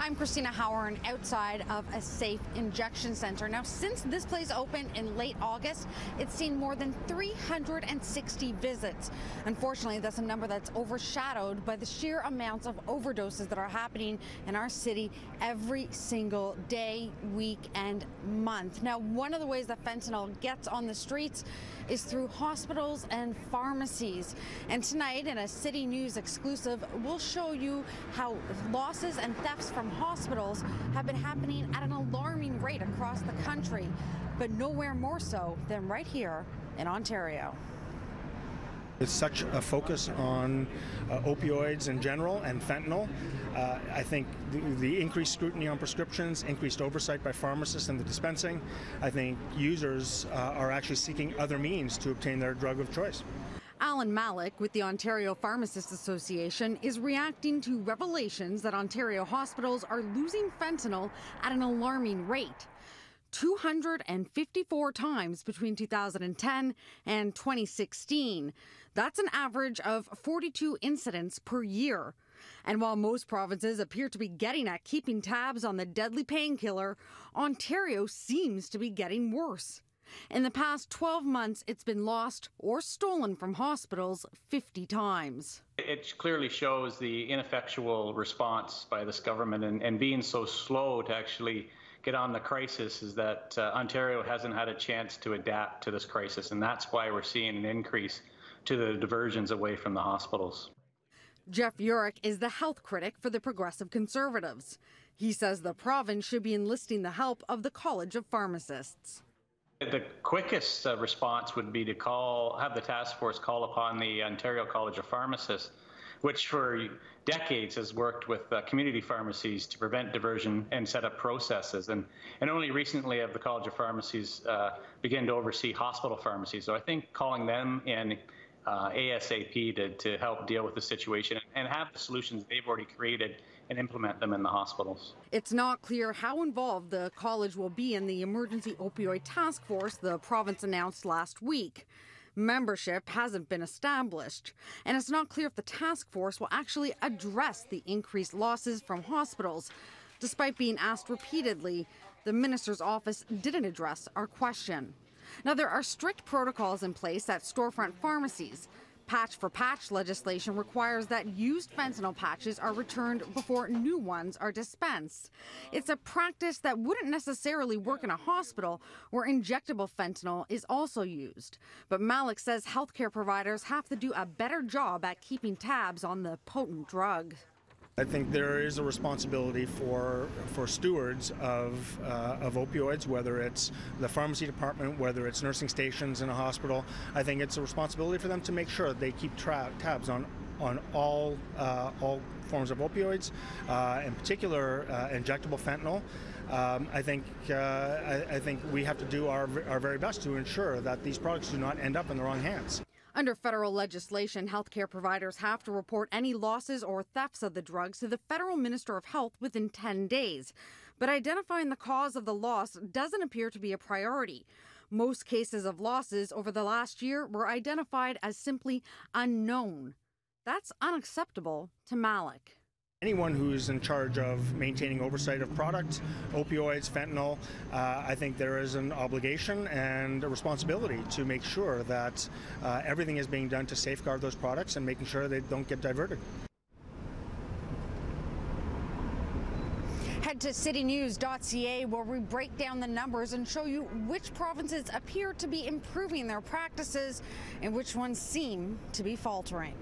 I'm Cristina Howorun outside of a safe injection center. Now, since this place opened in late August, it's seen more than 360 visits. Unfortunately, that's a number that's overshadowed by the sheer amounts of overdoses that are happening in our city every single day, week, and month. Now, one of the ways that fentanyl gets on the streets is through hospitals and pharmacies. And tonight, in a City News exclusive, we'll show you how losses and thefts from hospitals have been happening at an alarming rate across the country, but nowhere more so than right here in Ontario. It's such a focus on opioids in general and fentanyl. I think the increased scrutiny on prescriptions, increased oversight by pharmacists in the dispensing, I think users are actually seeking other means to obtain their drug of choice. Alan Malik with the Ontario Pharmacists Association is reacting to revelations that Ontario hospitals are losing fentanyl at an alarming rate. 254 times between 2010 and 2016. That's an average of 42 incidents per year. And while most provinces appear to be getting at keeping tabs on the deadly painkiller, Ontario seems to be getting worse. In the past 12 months, it's been lost or stolen from hospitals 50 times. It clearly shows the ineffectual response by this government and being so slow to actually get on the crisis is that Ontario hasn't had a chance to adapt to this crisis, and that's why we're seeing an increase to the diversions away from the hospitals. Jeff Urick is the health critic for the Progressive Conservatives. He says the province should be enlisting the help of the College of Pharmacists. The quickest response would be to have the task force call upon the Ontario College of Pharmacists, which for decades has worked with community pharmacies to prevent diversion and set up processes. And only recently have the College of Pharmacies begun to oversee hospital pharmacies. So I think calling them in ASAP to help deal with the situation and have the solutions they've already created and implement them in the hospitals. It's not clear how involved the college will be in the emergency opioid task force the province announced last week. Membership hasn't been established, and it's not clear if the task force will actually address the increased losses from hospitals. Despite being asked repeatedly, the minister's office didn't address our question. Now, there are strict protocols in place at storefront pharmacies. Patch-for-patch legislation requires that used fentanyl patches are returned before new ones are dispensed. It's a practice that wouldn't necessarily work in a hospital where injectable fentanyl is also used. But Malik says healthcare providers have to do a better job at keeping tabs on the potent drug. I think there is a responsibility for stewards of opioids, whether it's the pharmacy department, whether it's nursing stations in a hospital. I think it's a responsibility for them to make sure they keep tabs on all forms of opioids, in particular injectable fentanyl. I think we have to do our very best to ensure that these products do not end up in the wrong hands. Under federal legislation, healthcare providers have to report any losses or thefts of the drugs to the federal Minister of Health within 10 days. But identifying the cause of the loss doesn't appear to be a priority. Most cases of losses over the last year were identified as simply unknown. That's unacceptable to Malik. Anyone who's in charge of maintaining oversight of product, opioids, fentanyl, I think there is an obligation and a responsibility to make sure that everything is being done to safeguard those products and making sure they don't get diverted. Head to citynews.ca where we break down the numbers and show you which provinces appear to be improving their practices and which ones seem to be faltering.